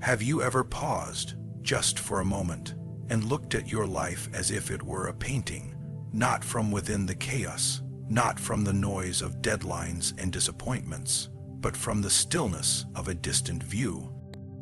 Have you ever paused, just for a moment, and looked at your life as if it were a painting, not from within the chaos, not from the noise of deadlines and disappointments, but from the stillness of a distant view?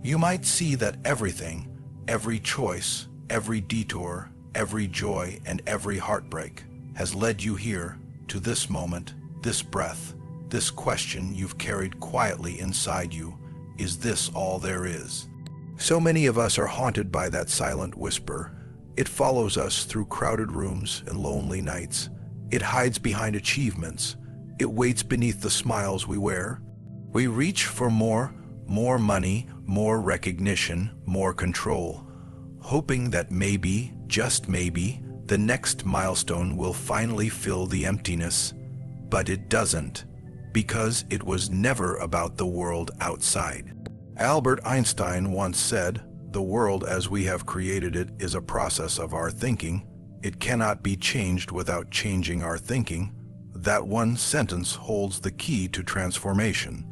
You might see that everything, every choice, every detour, every joy, and every heartbreak has led you here, to this moment, this breath, this question you've carried quietly inside you. Is this all there is? So many of us are haunted by that silent whisper. It follows us through crowded rooms and lonely nights. It hides behind achievements. It waits beneath the smiles we wear. We reach for more money, more recognition, more control, hoping that maybe, just maybe, the next milestone will finally fill the emptiness. But it doesn't, because it was never about the world outside. Albert Einstein once said, "The world as we have created it is a process of our thinking. It cannot be changed without changing our thinking." That one sentence holds the key to transformation.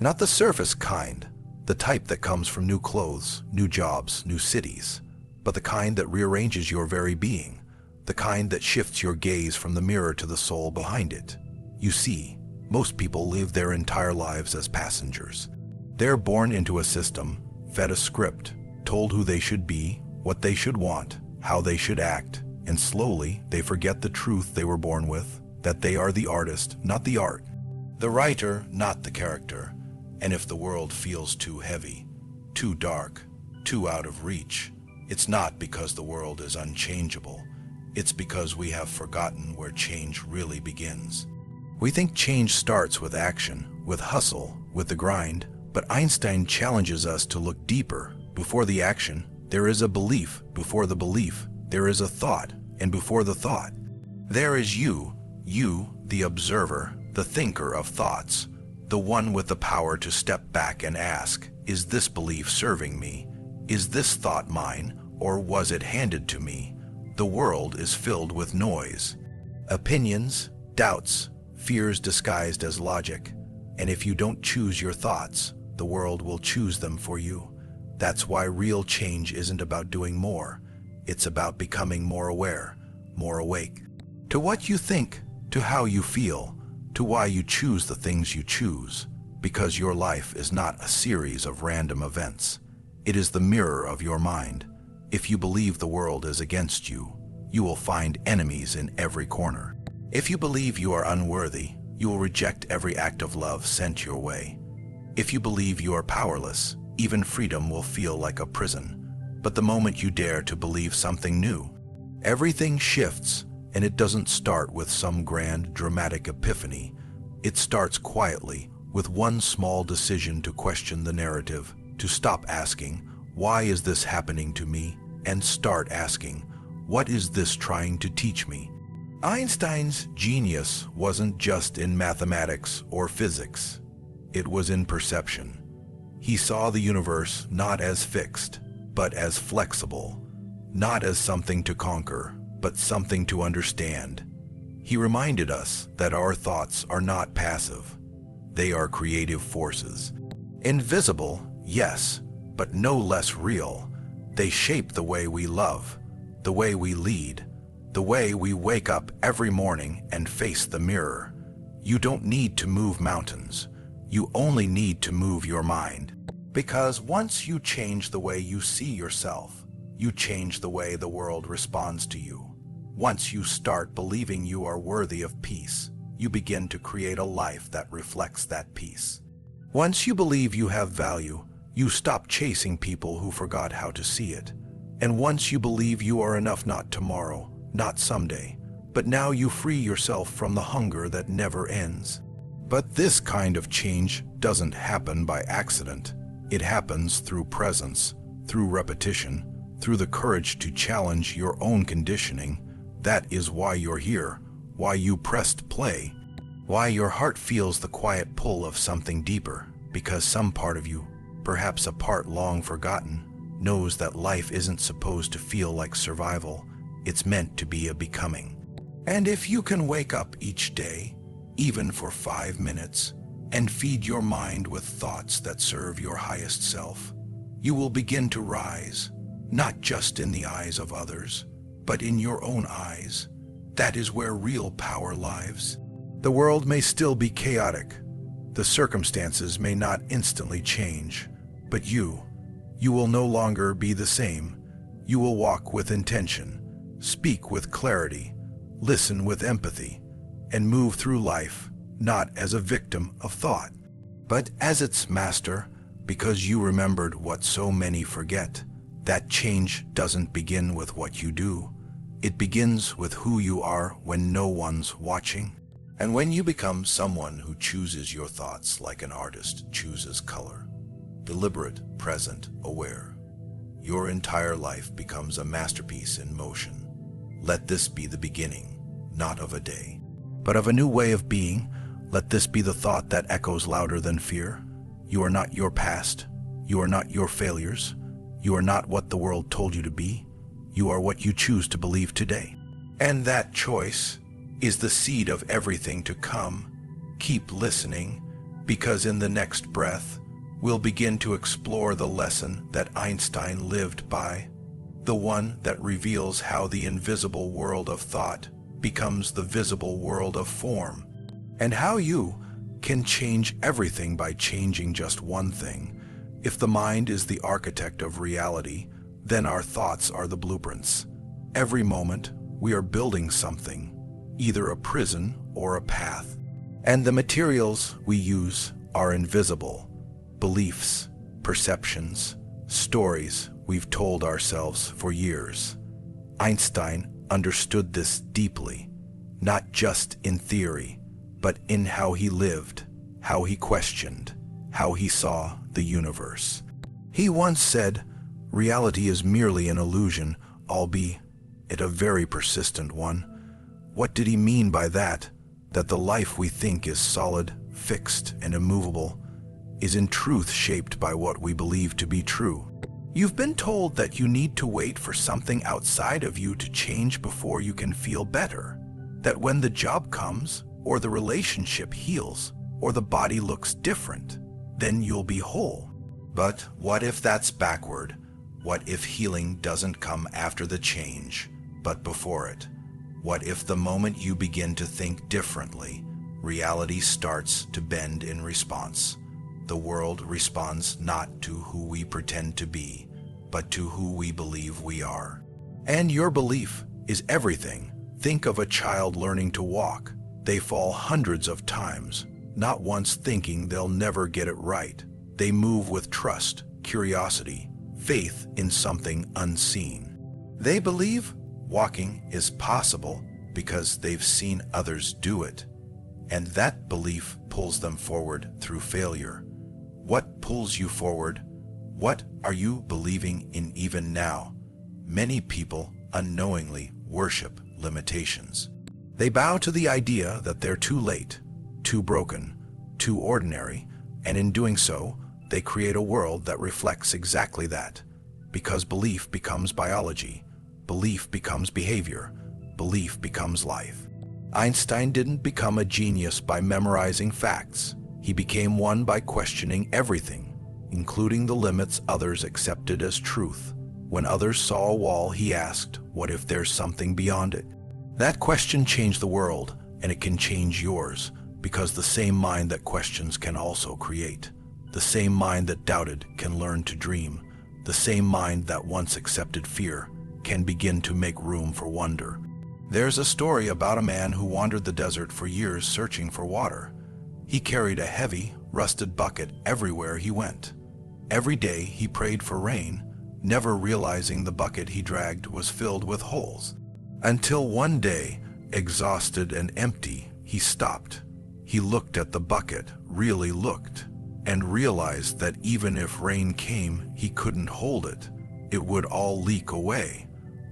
Not the surface kind, the type that comes from new clothes, new jobs, new cities, but the kind that rearranges your very being, the kind that shifts your gaze from the mirror to the soul behind it. You see, most people live their entire lives as passengers. They're born into a system, fed a script, told who they should be, what they should want, how they should act, and slowly they forget the truth they were born with, that they are the artist, not the art, the writer, not the character. And if the world feels too heavy, too dark, too out of reach, it's not because the world is unchangeable. It's because we have forgotten where change really begins. We think change starts with action, with hustle, with the grind, but Einstein challenges us to look deeper. Before the action, there is a belief. Before the belief, there is a thought. And before the thought, there is you, the observer, the thinker of thoughts, the one with the power to step back and ask, is this belief serving me? Is this thought mine, or was it handed to me? The world is filled with noise, opinions, doubts, fears disguised as logic. And if you don't choose your thoughts, the world will choose them for you. That's why real change isn't about doing more. It's about becoming more aware, more awake. To what you think, to how you feel, to why you choose the things you choose. Because your life is not a series of random events. It is the mirror of your mind. If you believe the world is against you, you will find enemies in every corner. If you believe you are unworthy, you will reject every act of love sent your way. If you believe you are powerless, even freedom will feel like a prison. But the moment you dare to believe something new, everything shifts, and it doesn't start with some grand, dramatic epiphany. It starts quietly, with one small decision to question the narrative, to stop asking, "Why is this happening to me?" and start asking, "What is this trying to teach me?" Einstein's genius wasn't just in mathematics or physics. It was in perception. He saw the universe not as fixed, but as flexible, not as something to conquer, but something to understand. He reminded us that our thoughts are not passive. They are creative forces. Invisible, yes, but no less real. They shape the way we love, the way we lead, the way we wake up every morning and face the mirror. You don't need to move mountains. You only need to move your mind. Because once you change the way you see yourself, you change the way the world responds to you. Once you start believing you are worthy of peace, you begin to create a life that reflects that peace. Once you believe you have value, you stop chasing people who forgot how to see it. And once you believe you are enough, not tomorrow, not someday, but now, you free yourself from the hunger that never ends. But this kind of change doesn't happen by accident. It happens through presence, through repetition, through the courage to challenge your own conditioning. That is why you're here, why you pressed play, why your heart feels the quiet pull of something deeper, because some part of you, perhaps a part long forgotten, knows that life isn't supposed to feel like survival. It's meant to be a becoming. And if you can wake up each day, even for 5 minutes, and feed your mind with thoughts that serve your highest self, you will begin to rise, not just in the eyes of others, but in your own eyes. That is where real power lies. The world may still be chaotic. The circumstances may not instantly change, but you will no longer be the same. You will walk with intention, speak with clarity, listen with empathy, and move through life not as a victim of thought, but as its master, because you remembered what so many forget. That change doesn't begin with what you do. It begins with who you are when no one's watching. And when you become someone who chooses your thoughts like an artist chooses color, deliberate, present, aware, your entire life becomes a masterpiece in motion. Let this be the beginning, not of a day, but of a new way of being. Let this be the thought that echoes louder than fear. You are not your past. You are not your failures. You are not what the world told you to be. You are what you choose to believe today. And that choice is the seed of everything to come. Keep listening, because in the next breath, we'll begin to explore the lesson that Einstein lived by, the one that reveals how the invisible world of thought becomes the visible world of form, and how you can change everything by changing just one thing. If the mind is the architect of reality, then our thoughts are the blueprints. Every moment, we are building something, either a prison or a path. And the materials we use are invisible. Beliefs, perceptions, stories we've told ourselves for years. Einstein understood this deeply, not just in theory, but in how he lived, how he questioned, how he saw the universe. He once said, "Reality is merely an illusion, albeit a very persistent one." What did he mean by that? That the life we think is solid, fixed, and immovable is in truth shaped by what we believe to be true. You've been told that you need to wait for something outside of you to change before you can feel better. That when the job comes, or the relationship heals, or the body looks different, then you'll be whole. But what if that's backward? What if healing doesn't come after the change, but before it? What if the moment you begin to think differently, reality starts to bend in response? The world responds not to who we pretend to be, but to who we believe we are. And your belief is everything. Think of a child learning to walk. They fall hundreds of times, not once thinking they'll never get it right. They move with trust, curiosity, faith in something unseen. They believe walking is possible because they've seen others do it, and that belief pulls them forward through failure. What pulls you forward? What are you believing in even now? Many people unknowingly worship limitations. They bow to the idea that they're too late, too broken, too ordinary, and in doing so, they create a world that reflects exactly that. Because belief becomes biology, belief becomes behavior, belief becomes life. Einstein didn't become a genius by memorizing facts. He became one by questioning everything, including the limits others accepted as truth. When others saw a wall, he asked, "What if there's something beyond it?" That question changed the world, and it can change yours, because the same mind that questions can also create. The same mind that doubted can learn to dream. The same mind that once accepted fear can begin to make room for wonder. There's a story about a man who wandered the desert for years searching for water. He carried a heavy, rusted bucket everywhere he went. Every day he prayed for rain, never realizing the bucket he dragged was filled with holes. Until one day, exhausted and empty, he stopped. He looked at the bucket, really looked, and realized that even if rain came, he couldn't hold it. It would all leak away.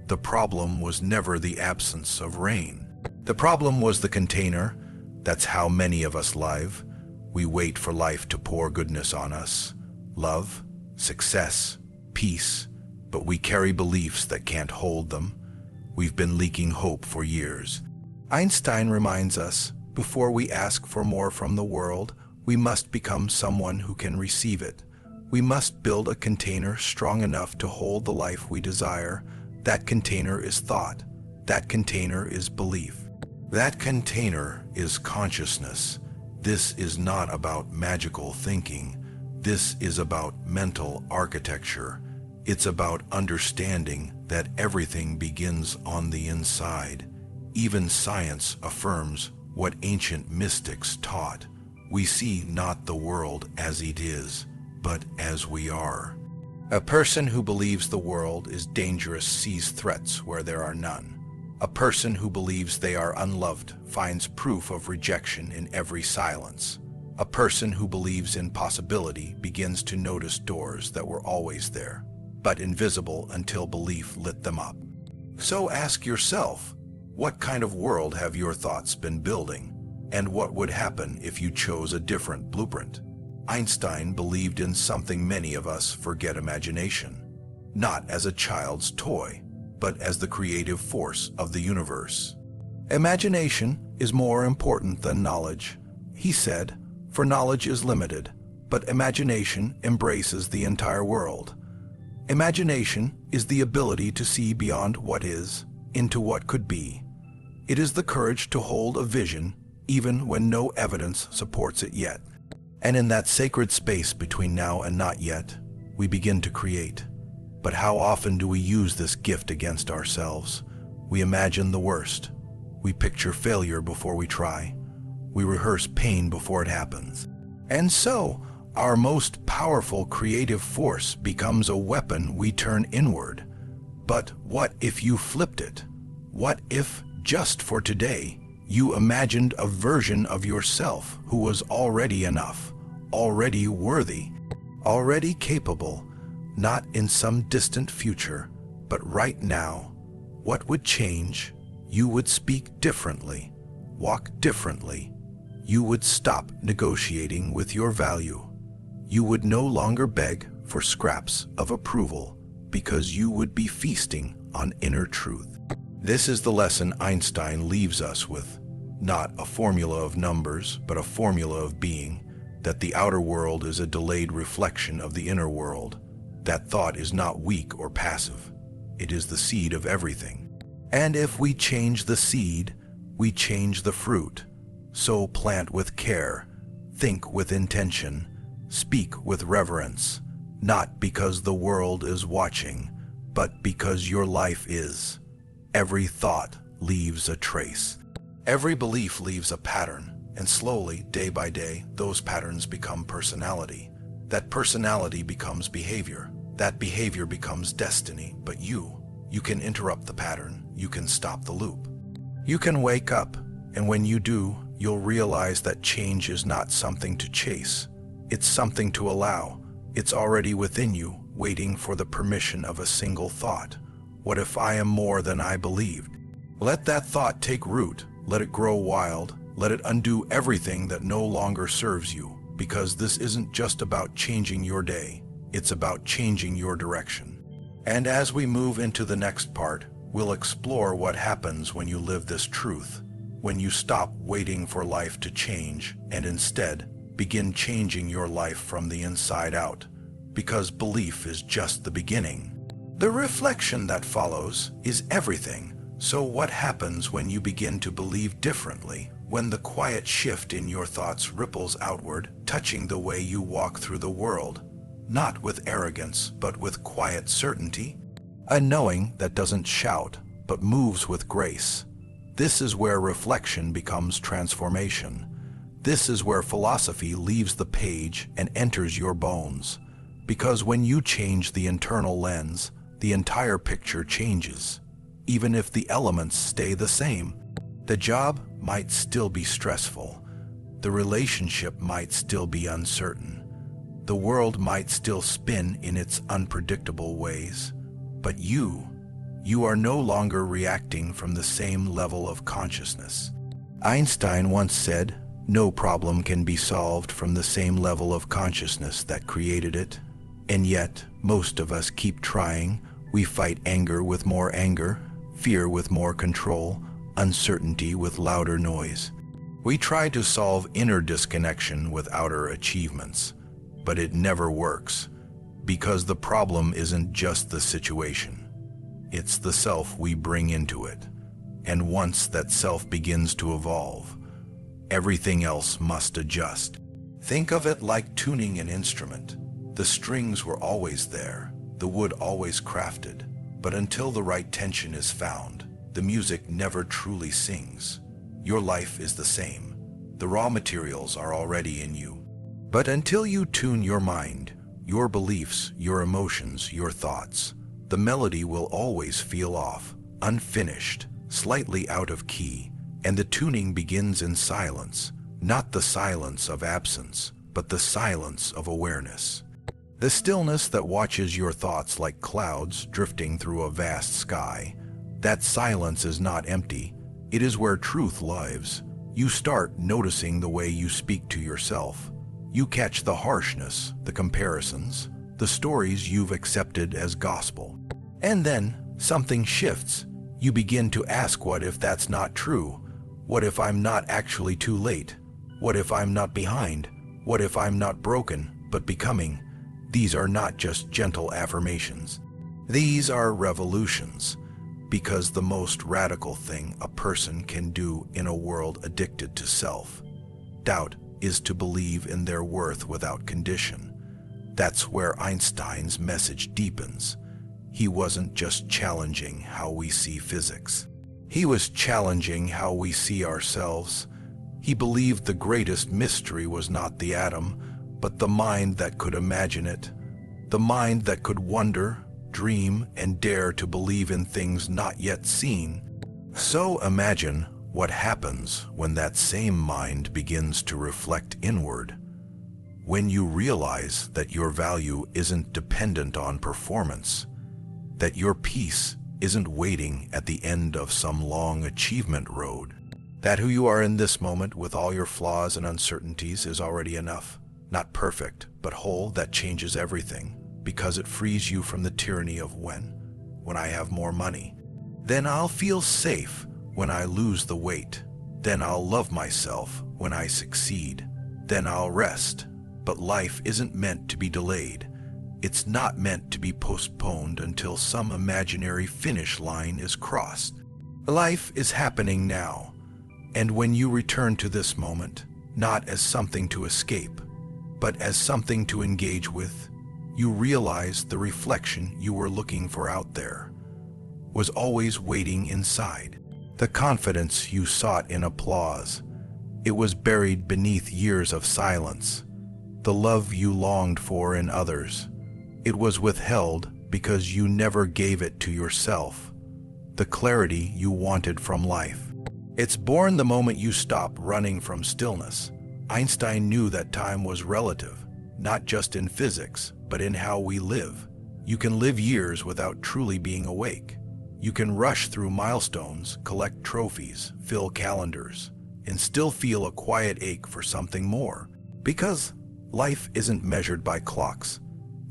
The problem was never the absence of rain. The problem was the container. That's how many of us live. We wait for life to pour goodness on us. Love, success, peace, but we carry beliefs that can't hold them. We've been leaking hope for years. Einstein reminds us, before we ask for more from the world, we must become someone who can receive it. We must build a container strong enough to hold the life we desire. That container is thought. That container is belief. That container is consciousness. This is not about magical thinking. This is about mental architecture. It's about understanding that everything begins on the inside. Even science affirms what ancient mystics taught. We see not the world as it is, but as we are. A person who believes the world is dangerous sees threats where there are none. A person who believes they are unloved finds proof of rejection in every silence. A person who believes in possibility begins to notice doors that were always there, but invisible until belief lit them up. So ask yourself, what kind of world have your thoughts been building? And what would happen if you chose a different blueprint? Einstein believed in something many of us forget: imagination. Not as a child's toy, but as the creative force of the universe. Imagination is more important than knowledge, he said, for knowledge is limited, but imagination embraces the entire world. Imagination is the ability to see beyond what is into what could be. It is the courage to hold a vision even when no evidence supports it yet. And in that sacred space between now and not yet, we begin to create. But how often do we use this gift against ourselves? We imagine the worst. We picture failure before we try. We rehearse pain before it happens. And so, our most powerful creative force becomes a weapon we turn inward. But what if you flipped it? What if, just for today, you imagined a version of yourself who was already enough, already worthy, already capable, not in some distant future, but right now? What would change? You would speak differently, walk differently. You would stop negotiating with your value. You would no longer beg for scraps of approval because you would be feasting on inner truth. This is the lesson Einstein leaves us with. Not a formula of numbers, but a formula of being, that the outer world is a delayed reflection of the inner world. That thought is not weak or passive. It is the seed of everything. And if we change the seed, we change the fruit. So plant with care, think with intention, speak with reverence, not because the world is watching, but because your life is. Every thought leaves a trace. Every belief leaves a pattern, and slowly, day by day, those patterns become personality. That personality becomes behavior. That behavior becomes destiny. But you can interrupt the pattern. You can stop the loop. You can wake up, and when you do, you'll realize that change is not something to chase. It's something to allow. It's already within you, waiting for the permission of a single thought. What if I am more than I believed? Let that thought take root. Let it grow wild. Let it undo everything that no longer serves you, because this isn't just about changing your day. It's about changing your direction. And as we move into the next part, we'll explore what happens when you live this truth, when you stop waiting for life to change and instead begin changing your life from the inside out, because belief is just the beginning. The reflection that follows is everything. So what happens when you begin to believe differently? When the quiet shift in your thoughts ripples outward, touching the way you walk through the world, not with arrogance, but with quiet certainty? A knowing that doesn't shout, but moves with grace. This is where reflection becomes transformation. This is where philosophy leaves the page and enters your bones. Because when you change the internal lens, the entire picture changes. Even if the elements stay the same, the job might still be stressful. The relationship might still be uncertain. The world might still spin in its unpredictable ways. But you are no longer reacting from the same level of consciousness. Einstein once said, "No problem can be solved from the same level of consciousness that created it." And yet, most of us keep trying. We fight anger with more anger, fear with more control, uncertainty with louder noise. We try to solve inner disconnection with outer achievements, but it never works. Because the problem isn't just the situation. It's the self we bring into it. And once that self begins to evolve, everything else must adjust. Think of it like tuning an instrument. The strings were always there, the wood always crafted, but until the right tension is found, the music never truly sings. Your life is the same. The raw materials are already in you. But until you tune your mind, your beliefs, your emotions, your thoughts, the melody will always feel off, unfinished, slightly out of key, and the tuning begins in silence, not the silence of absence, but the silence of awareness. The stillness that watches your thoughts like clouds drifting through a vast sky. That silence is not empty, it is where truth lives. You start noticing the way you speak to yourself. You catch the harshness, the comparisons, the stories you've accepted as gospel. And then something shifts. You begin to ask, what if that's not true? What if I'm not actually too late? What if I'm not behind? What if I'm not broken, but becoming? These are not just gentle affirmations. These are revolutions. Because the most radical thing a person can do in a world addicted to self-doubt is to believe in their worth without condition. That's where Einstein's message deepens. He wasn't just challenging how we see physics. He was challenging how we see ourselves. He believed the greatest mystery was not the atom, but the mind that could imagine it. The mind that could wonder, dream, and dare to believe in things not yet seen. So imagine what happens when that same mind begins to reflect inward. When you realize that your value isn't dependent on performance, that your peace isn't waiting at the end of some long achievement road, that who you are in this moment with all your flaws and uncertainties is already enough. Not perfect, but whole. That changes everything, because it frees you from the tyranny of when I have more money. Then I'll feel safe when I lose the weight. Then I'll love myself when I succeed. Then I'll rest. But life isn't meant to be delayed. It's not meant to be postponed until some imaginary finish line is crossed. Life is happening now. And when you return to this moment, not as something to escape, but as something to engage with, you realize the reflection you were looking for out there was always waiting inside. The confidence you sought in applause, it was buried beneath years of silence. The love you longed for in others, it was withheld because you never gave it to yourself. The clarity you wanted from life, it's born the moment you stop running from stillness. Einstein knew that time was relative, not just in physics, but in how we live. You can live years without truly being awake. You can rush through milestones, collect trophies, fill calendars, and still feel a quiet ache for something more. Because life isn't measured by clocks,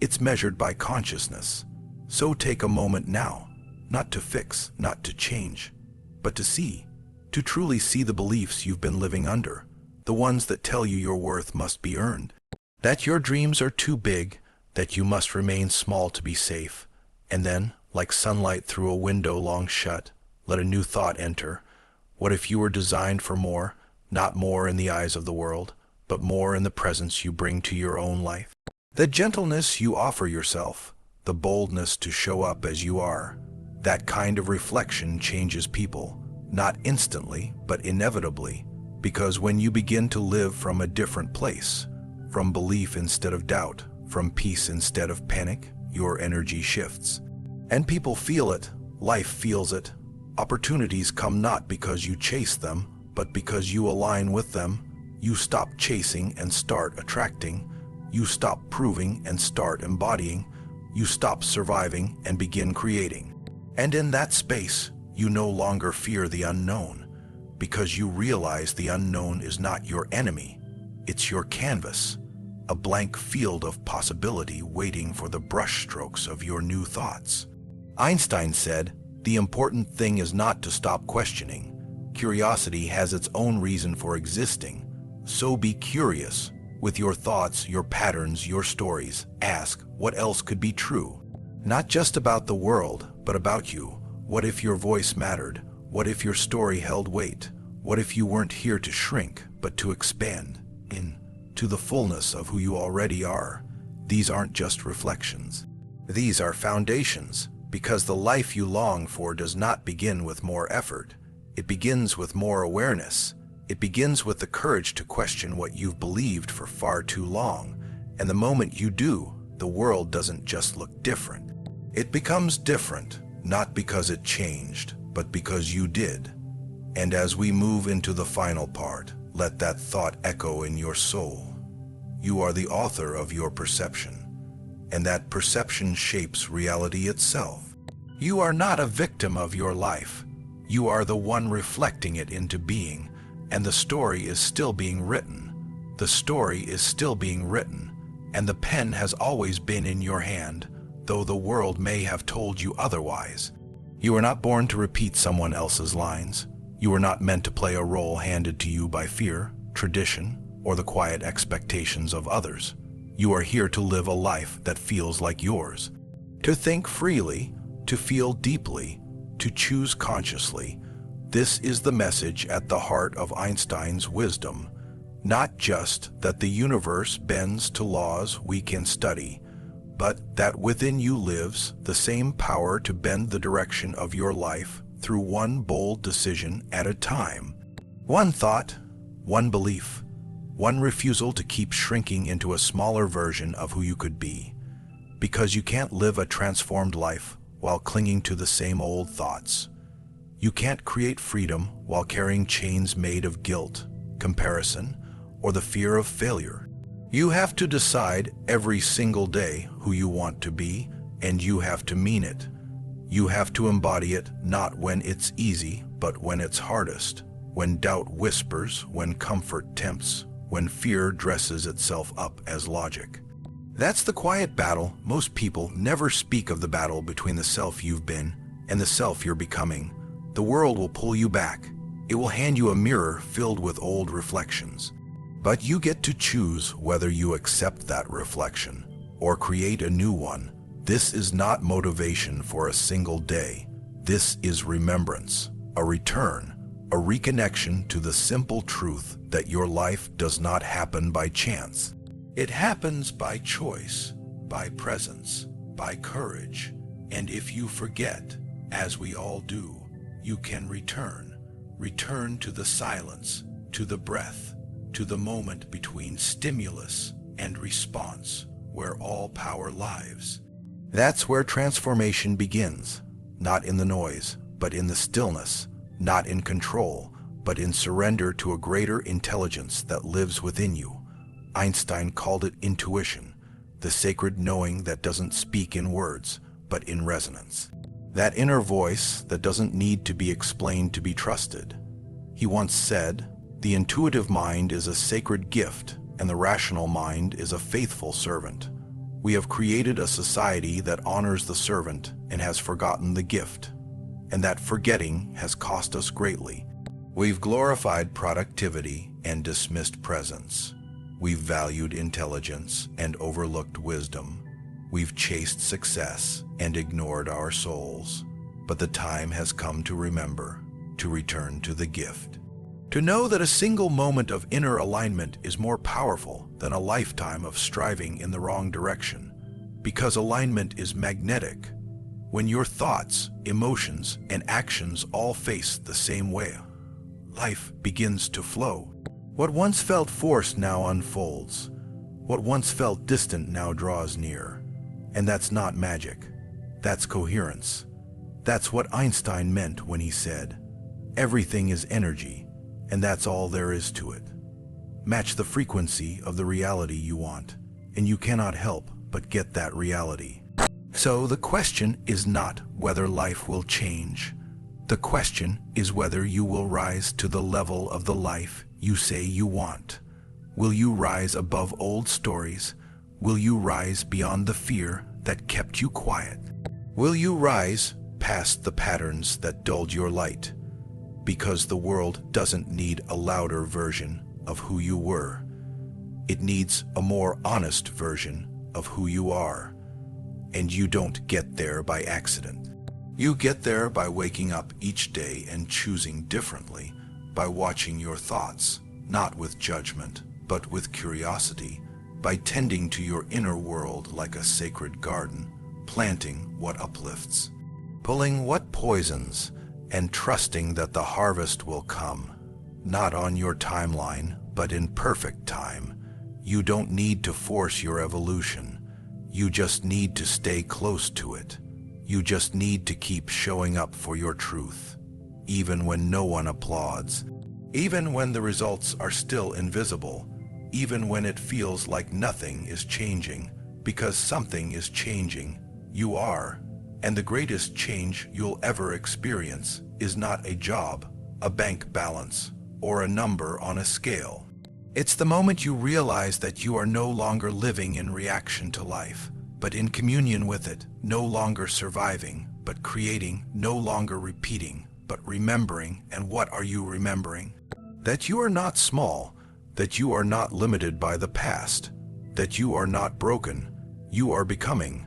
it's measured by consciousness. So take a moment now, not to fix, not to change, but to see, to truly see the beliefs you've been living under, the ones that tell you your worth must be earned, that your dreams are too big, that you must remain small to be safe, and then, like sunlight through a window long shut, let a new thought enter. What if you were designed for more, not more in the eyes of the world, but more in the presence you bring to your own life? The gentleness you offer yourself, the boldness to show up as you are, that kind of reflection changes people, not instantly, but inevitably, because when you begin to live from a different place, from belief instead of doubt, from peace instead of panic, your energy shifts. And people feel it, life feels it. Opportunities come not because you chase them, but because you align with them. You stop chasing and start attracting. You stop proving and start embodying. You stop surviving and begin creating. And in that space, you no longer fear the unknown, because you realize the unknown is not your enemy. It's your canvas, a blank field of possibility waiting for the brushstrokes of your new thoughts. Einstein said, "The important thing is not to stop questioning. Curiosity has its own reason for existing. So be curious, With your thoughts, your patterns, your stories, ask what else could be true. Not just about the world, but about you. What if your voice mattered? What if your story held weight? What if you weren't here to shrink, but to expand into the fullness of who you already are? These aren't just reflections. These are foundations, because the life you long for does not begin with more effort. It begins with more awareness. It begins with the courage to question what you've believed for far too long. And the moment you do, the world doesn't just look different. It becomes different, not because it changed, but because you did. And as we move into the final part, let that thought echo in your soul. You are the author of your perception, and that perception shapes reality itself. You are not a victim of your life. You are the one reflecting it into being, and the story is still being written. The story is still being written, and the pen has always been in your hand, though the world may have told you otherwise. You are not born to repeat someone else's lines. You are not meant to play a role handed to you by fear, tradition, or the quiet expectations of others. You are here to live a life that feels like yours. To think freely, to feel deeply, to choose consciously. This is the message at the heart of Einstein's wisdom. Not just that the universe bends to laws we can study, but that within you lives the same power to bend the direction of your life through one bold decision at a time. One thought, one belief, one refusal to keep shrinking into a smaller version of who you could be. Because you can't live a transformed life while clinging to the same old thoughts. You can't create freedom while carrying chains made of guilt, comparison, or the fear of failure. You have to decide every single day who you want to be, and you have to mean it. You have to embody it not when it's easy, but when it's hardest, when doubt whispers, when comfort tempts, when fear dresses itself up as logic. That's the quiet battle. Most people never speak of the battle between the self you've been and the self you're becoming. The world will pull you back. It will hand you a mirror filled with old reflections. But you get to choose whether you accept that reflection or create a new one. This is not motivation for a single day. This is remembrance, a return, a reconnection to the simple truth that your life does not happen by chance. It happens by choice, by presence, by courage. And if you forget, as we all do, you can return to the silence, to the breath, to the moment between stimulus and response, where all power lies. That's where transformation begins, not in the noise, but in the stillness, not in control, but in surrender to a greater intelligence that lives within you. Einstein called it intuition, the sacred knowing that doesn't speak in words, but in resonance. That inner voice that doesn't need to be explained to be trusted. He once said, "The intuitive mind is a sacred gift, and the rational mind is a faithful servant." We have created a society that honors the servant and has forgotten the gift, and that forgetting has cost us greatly. We've glorified productivity and dismissed presence. We've valued intelligence and overlooked wisdom. We've chased success and ignored our souls. But the time has come to remember, to return to the gift. To know that a single moment of inner alignment is more powerful than a lifetime of striving in the wrong direction. Because alignment is magnetic. When your thoughts, emotions, and actions all face the same way, life begins to flow. What once felt forced now unfolds. What once felt distant now draws near. And that's not magic. That's coherence. That's what Einstein meant when he said, "Everything is energy, and that's all there is to it." Match the frequency of the reality you want, and you cannot help but get that reality. So the question is not whether life will change. The question is whether you will rise to the level of the life you say you want. Will you rise above old stories? Will you rise beyond the fear that kept you quiet? Will you rise past the patterns that dulled your light? Because the world doesn't need a louder version of who you were. It needs a more honest version of who you are. And you don't get there by accident. You get there by waking up each day and choosing differently, by watching your thoughts, not with judgment, but with curiosity, by tending to your inner world like a sacred garden, planting what uplifts, pulling what poisons, and trusting that the harvest will come, not on your timeline, but in perfect time. You don't need to force your evolution. You just need to stay close to it. You just need to keep showing up for your truth, even when no one applauds, even when the results are still invisible, even when it feels like nothing is changing, because something is changing. You are. And the greatest change you'll ever experience is not a job, a bank balance, or a number on a scale. It's the moment you realize that you are no longer living in reaction to life, but in communion with it, no longer surviving, but creating, no longer repeating, but remembering. And what are you remembering? That you are not small, that you are not limited by the past, that you are not broken. You are becoming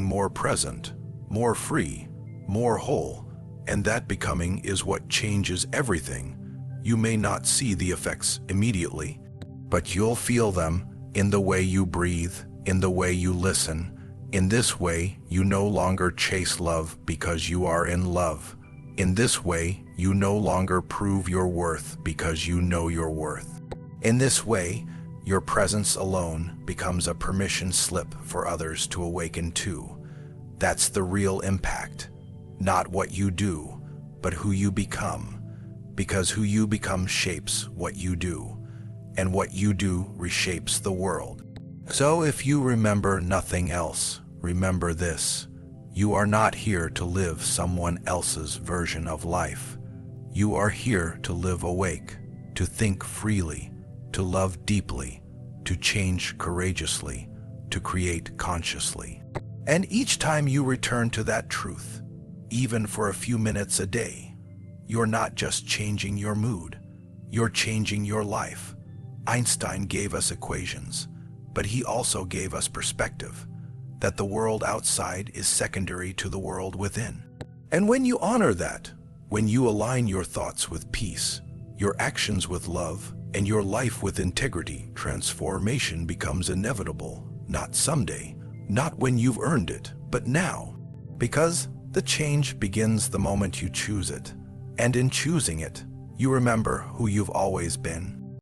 more present, more free, more whole, and that becoming is what changes everything. You may not see the effects immediately, but you'll feel them in the way you breathe, in the way you listen. In this way, you no longer chase love because you are in love. In this way, you no longer prove your worth because you know your worth. In this way, your presence alone becomes a permission slip for others to awaken to. That's the real impact. Not what you do, but who you become. Because who you become shapes what you do, and what you do reshapes the world. So if you remember nothing else, remember this. You are not here to live someone else's version of life. You are here to live awake, to think freely, to love deeply, to change courageously, to create consciously. And each time you return to that truth, even for a few minutes a day, you're not just changing your mood, you're changing your life. Einstein gave us equations, but he also gave us perspective, that the world outside is secondary to the world within. And when you honor that, when you align your thoughts with peace, your actions with love, and your life with integrity, transformation becomes inevitable, not someday, not when you've earned it, but now. Because the change begins the moment you choose it. And in choosing it, you remember who you've always been.